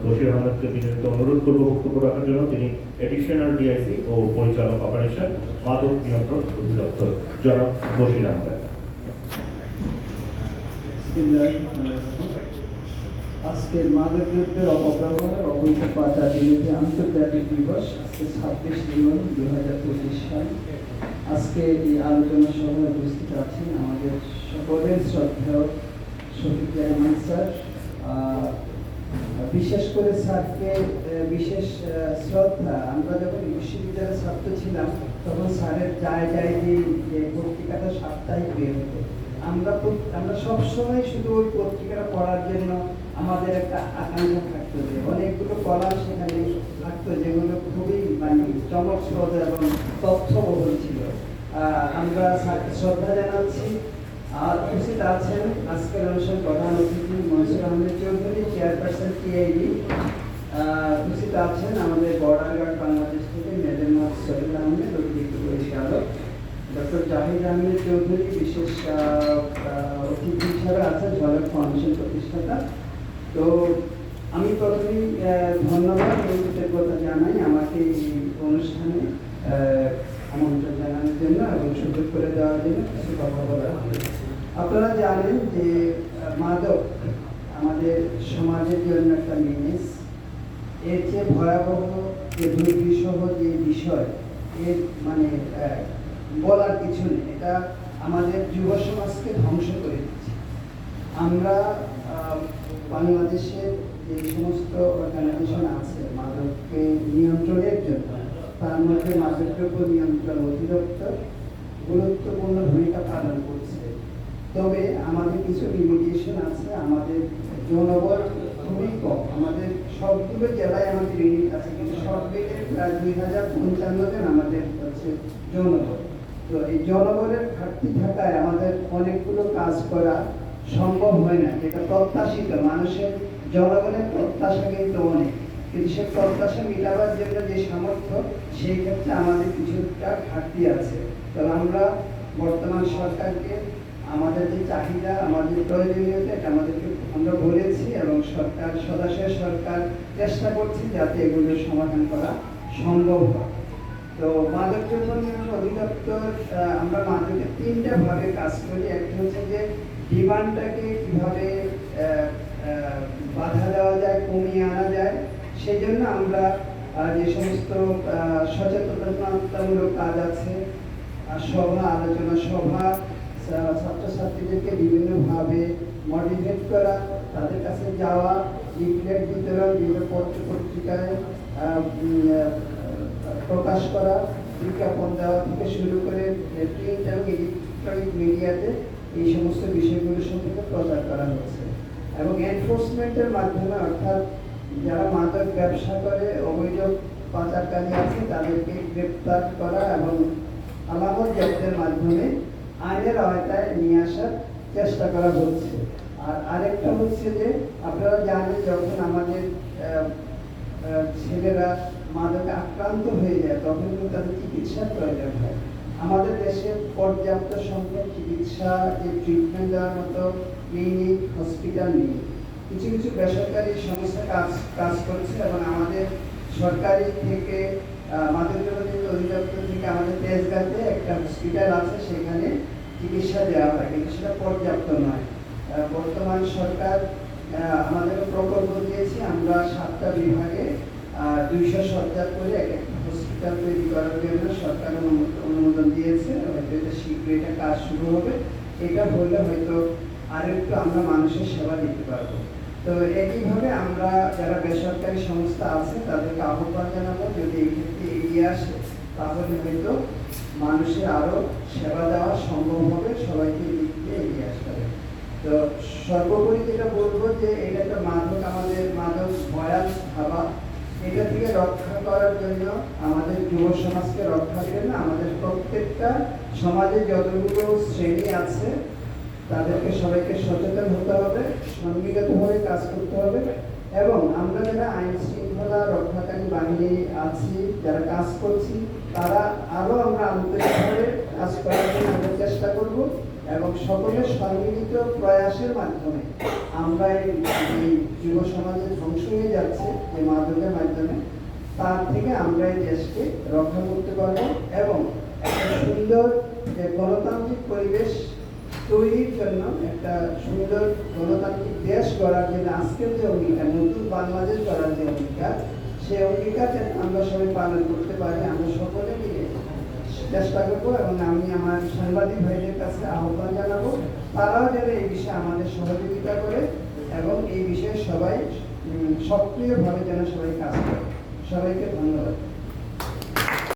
বশির আহমেদকে বিনীত অনুরোধ করব বক্তব্য রাখার জন্য। তিনি এডিশনাল ডিআইসি ও পরিচালক অপারেশন মাদক নিয়ন্ত্রণ অধিদপ্তর, জনাব বশির আহমেদ। আজকের মাদক দ্রব্যের অপব্যবহার অবৈধ পাচার বিরোধী আন্তর্জাতিক দিবস আজকে 26 জুন 2025 সাল। আজকে এই আলোচনা সভায় উপস্থিত আছেন আমাদের সকলের শ্রদ্ধেয় শফিক রহমান স্যার। বিশেষ করে স্যারকে বিশেষ শ্রদ্ধা। আমরা যখন বিশ্ববিদ্যালয়ের ছাত্র ছিলাম তখন স্যারের যায় যে পত্রিকাটা সাপ্তাহিক বের হতো, আমরা সবসময় শুধু ওই পত্রিকাটা পড়ার জন্য আমাদের একটা আকাঙ্ক্ষা থাকতো যে অনেকগুলো কলাম সেখানে থাকতো যেগুলো খুবই চমকপ্রদ এবং তথ্যবহুল ছিল। আমরা শ্রদ্ধা জানাচ্ছি। আর উপস্থিত আছেন আজকের অনুষ্ঠানের প্রধান অতিথি মনসুর আহমেদ চৌধুরী, চেয়ারপারসন টিআইবি। উপস্থিত আছেন আমাদের বর্ডার গার্ড বাংলাদেশ থেকে মেজর মোহাম্মদ সলিল আহমেদ, অতিরিক্ত পরিচালক। ডক্টর জাহিদ আহমেদ চৌধুরী বিশেষ অতিথি হিসাবে আছেন ঝলক ফাউন্ডেশন প্রতিষ্ঠাতা। তো আমি প্রথমেই ধন্যবাদ এবং কৃতজ্ঞতা জানাই আমাকে এই অনুষ্ঠানে আমন্ত্রণ জানানোর জন্য এবং সুযোগ করে দেওয়ার জন্য কিছু কথা বলার। আপনারা জানেন যে মাদক আমাদের সমাজের জন্য একটা মিনেস। এর চেয়ে ভয়াবহ যে দুর্বিষহ যে বিষয় এর বলার কিছু নেই। এটা আমাদের যুব সমাজকে ধ্বংস করে দিচ্ছে। আমরা বাংলাদেশের যে সমস্ত অর্গানাইজেশন আছে মাদককে নিয়ন্ত্রণের জন্য, তার মধ্যে মাদকদ্রব্য নিয়ন্ত্রণ অধিদপ্তর গুরুত্বপূর্ণ ভূমিকা পালন করছে। তবে আমাদের কিছু লিমিটেশন আছে। আমাদের জনবল খুবই কম। আমাদের সবগুলো জেলায় আমাদের ইউনিট আছে, কিন্তু সব মিলিয়ে প্রায় 2055 জন আমাদের হচ্ছে জনবল। তো এই জনবলের ঘাটতি থাকায় আমাদের অনেকগুলো কাজ করা সম্ভব হয় না, যেটা প্রত্যাশিত। মানুষের জনগণের প্রত্যাশা কিন্তু অনেক, কিন্তু সে প্রত্যাশা মেটাবার জন্য যে সামর্থ্য, সেই ক্ষেত্রে আমাদের কিছুটা ঘাটতি আছে। তবে আমরা বর্তমান সরকারকে আমাদের যে চাহিদা, আমাদের প্রয়োজনীয়তা, এটা আমাদেরকে আমরা বলেছি এবং সদাশয় সরকার চেষ্টা করছি যাতে এগুলো সমাধান করা সম্ভব হয়। তো মাদক দ্রব্য নিয়ন্ত্রণ অধিদপ্তর, আমরা মাদকে তিনটা ভাবে কাজ করি। একটা হচ্ছে যে ডিমান্ডটাকে কিভাবে বাধা দেওয়া যায়, কমিয়ে আনা যায়, সেই জন্য আমরা যে সমস্ত সচেতনতামূলক কাজ আছে, সভা, আলোচনা সভা, ছাত্রছাত্রীদেরকে বিভিন্নভাবে মোটিভেট করা, তাদের কাছে যাওয়া, লিফলেট বিতরণ, বিভিন্ন পত্র পত্রিকায় প্রকাশ করা, বিজ্ঞাপন দেওয়া থেকে শুরু করে প্রিন্ট এবং ইলেকট্রনিক মিডিয়াতে এই সমস্ত বিষয়গুলো সম্পর্কে প্রচার করা হচ্ছে। এবং এনফোর্সমেন্টের মাধ্যমে, অর্থাৎ যারা মাদক ব্যবসা করে, অবৈধ পাচারকারী আছে, তাদেরকে গ্রেপ্তার করা এবং আলামত জব্দের মাধ্যমে আইনের আওতায় নিয়ে আসার চেষ্টা করা হচ্ছে। আর আরেকটা হচ্ছে যে আপনারা জানেন যখন আমাদের ছেলেরা মাদকে আক্রান্ত হয়ে যায় তখন কিন্তু তাদের চিকিৎসার প্রয়োজন হয়। আমাদের দেশে পর্যাপ্ত সংখ্যক চিকিৎসা, যে ট্রিটমেন্ট দেওয়ার মতো ক্লিনিক, হসপিটাল নেই। কিছু কিছু বেসরকারি সংস্থা কাজ করছে এবং আমাদের সরকারি থেকে মাদক দ্রব্য অধিদপ্তর থেকে আমাদের তেজগাঁতে একটা হসপিটাল আছে, সেখানে চিকিৎসা দেওয়া হয়, কিন্তু সেটা পর্যাপ্ত নয়। বর্তমান সরকার আমাদের প্রকল্প দিয়েছে, আমরা 7টা বিভাগে 200 শয্যা করে একটা হসপিটাল তৈরি করার জন্য সরকার অনুমোদন দিয়েছে। হয়তো এটা শীঘ্রই এটা কাজ শুরু হবে। এটা হলে হয়তো আরেকটু আমরা মানুষের সেবা দিতে পারবো। তো একইভাবে আমরা যারা বেসরকারি সংস্থা আছে তাদেরকে আহ্বান জানাবো, যদি এই ক্ষেত্রে এগিয়ে আসে তাহলে হয়তো মানুষের আরো সেবা দেওয়া সম্ভব হবে, সবাইকে দিক দিয়ে এগিয়ে আসতে হবে। তো সর্বোপরি যেটা বলবো যে এটা একটা মাদক, আমাদের মাদক ভয়াল ভাবা, এটা থেকে রক্ষা করার জন্য, আমাদের যুব সমাজকে রক্ষার জন্য আমাদের প্রত্যেকটা সমাজে যতগুলো শ্রেণী আছে তাদেরকে সবাইকে সচেতন হতে হবে, সম্মিলিতভাবে কাজ করতে হবে। এবং আমরা যারা আইন শৃঙ্খলা রক্ষাকারী বাহিনী আছি, যারা কাজ করছি, তারা আরো আমরা আন্তরিকভাবে কাজ করার জন্য আমরা চেষ্টা করব এবং সকলের সম্মিলিত প্রয়াসের মাধ্যমে আমরা এই যুব সমাজে ধ্বংস হয়ে যাচ্ছে যে মাদকের মাধ্যমে, তার থেকে আমরা এই দেশকে রক্ষা করতে পারবো এবং একটা সুন্দর যে গণতান্ত্রিক পরিবেশ তৈরির জন্য, একটা সুন্দর গণতান্ত্রিক দেশ গড়ার জন্য আজকের যে অঙ্গীকার, নতুন বাংলাদেশ গড়ার যে অঙ্গীকার, সেই অঙ্গীকার যেন আমরা সবাই পালন করতে পারি, আমরা সকলে মিলে চেষ্টা করবো। এবং আমি আমার সাংবাদিক ভাইদের কাছে আহ্বান জানাবো, তারাও যেন এই বিষয়ে আমাদের সহযোগিতা করে এবং এই বিষয়ে সবাই সক্রিয়ভাবে যেন সবাই কাজ করে। সবাইকে ধন্যবাদ।